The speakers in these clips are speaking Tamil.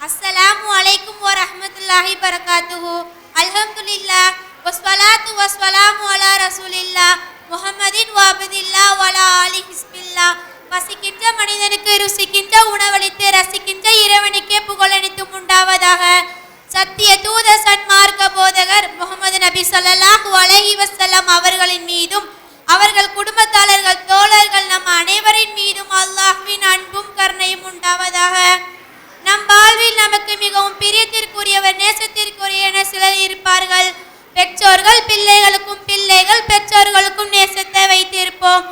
அஸ்ஸலாமு அலைக்கும் வரஹ்மத்துல்லாஹி பரகாத்துஹு. அல்ஹம்துலில்லாஹ் வஸ்ஸலாத்து வஸ்ஸலாமு அலா ரசூலில்லாஹ் முஹம்மதின் வஅப்தில்லாஹ் வலா ஆலி ஹிஸ்பில்லாஹ். பசிக்கின்ற மனிதனுக்கு ருசிக்கின்ற உணவளித்து ரசிக்கின்ற இறைவனுக்கே புகழனைத்தும் உண்டாவதாக. சத்திய தூத சன்மார்க்க போதகர் முகமது நபி ஸல்லல்லாஹு அலைஹி வஸல்லம் அவர்களின் மீதும் அவர்கள் குடும்பத்தாளர்கள் தோழர்கள் நம் அனைவரின் மீதும் அல்லாஹ்வின் அன்பும் கருணையும் உண்டாவதாக. நம் வாழ்வில் நமக்கு மிகவும் பிரியத்திற்குரியவர் நேசத்திற்குரிய சிலர் இருப்பார்கள். பெற்றோர்கள் பிள்ளைகளுக்கும் பிள்ளைகள் பெற்றோர்களுக்கும் நேசத்தை வைத்திருப்போம்.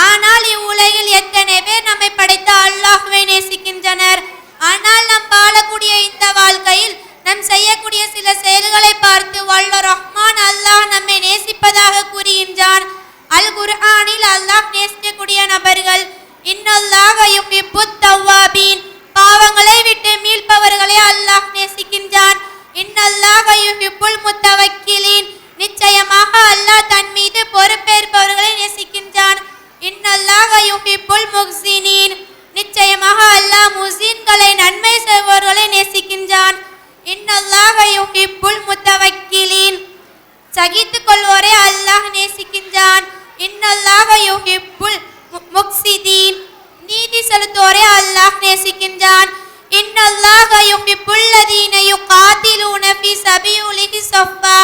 ஆனால் இவ்வுலகில் எத்தனை பேர் நம்மை படைத்த அல்லாஹ்வை நேசிக்கின்றனர். ஆனால் நாம் வாழக்கூடிய இந்த வாழ்க்கையில் நம் செய்யக்கூடிய சில செயல்களை பார்த்து வல்ல ரஹ்மான் அல்லாஹ் நம்மை நேசிப்பதாக கூறுகின்றான். அல் குர்ஆனில் அல்லாஹ் நேசிக்கக்கூடிய நபர்கள் இன்னல்லாஹ யுஹிப்புத் தவ்வாபீன், பாவங்களை விட்டு மீள்பவர்களை அல்லாஹ் நேசிக்கின்றான். இன்னல்லாஹ யுஹிப்புல் முத்தவக்கிலீன், நிச்சயமாக அல்லாஹ் தன் மீது பொறுப்பேற்பவர்களை நேசிக்கின்றான். இன்னல்லாஹ யுஹிப்புல் முஹ்சினீன், நிச்சயமாக அல்லாஹ் முஹ்சின்களை நன்மை செய்பவர்களை நேசிக்கின்றான். இன்னல்லாஹ யுஹிப்புல் முத்தவக்கிலீன், சகித்துக் கொள்வோரை அல்லாஹ் நேசிக்கின்றான். இன்னல்லாஹ யுஹிப்புல் முக்ஸிதீன், நீதி செலுத்துவோரை அல்லாஹ் நேசிக்கின்றான். இன்னல்லாஹ யுஹிப்புல் லதீன யுகாதிலூன ஃபீ சபீலிஹி ஸஃபா,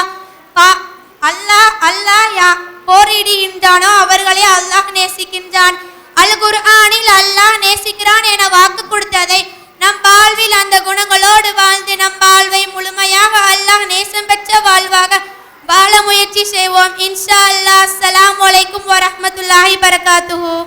அல்லாஹ் போரிடுகின்றானோ அவர்களை அல்லாஹ் நேசிக்கின்றான். அல் குர்ஆனில் அல்லாஹ் நேசிக்கிறான் என வாக்கு கொடுத்ததை நம் வாழ்வில் அந்த குணங்களோடு வாழ்ந்து நம் வாழ்வை முழுமையாக அல்லாஹ் நேசம் பெற்ற வாழ்வாக வாழ முயற்சி செய்வோம் இன்ஷா அல்லாஹ். அஸ்ஸலாமு அலைக்கும் வரஹ்மத்துல்லாஹி பரகாத்துஹு.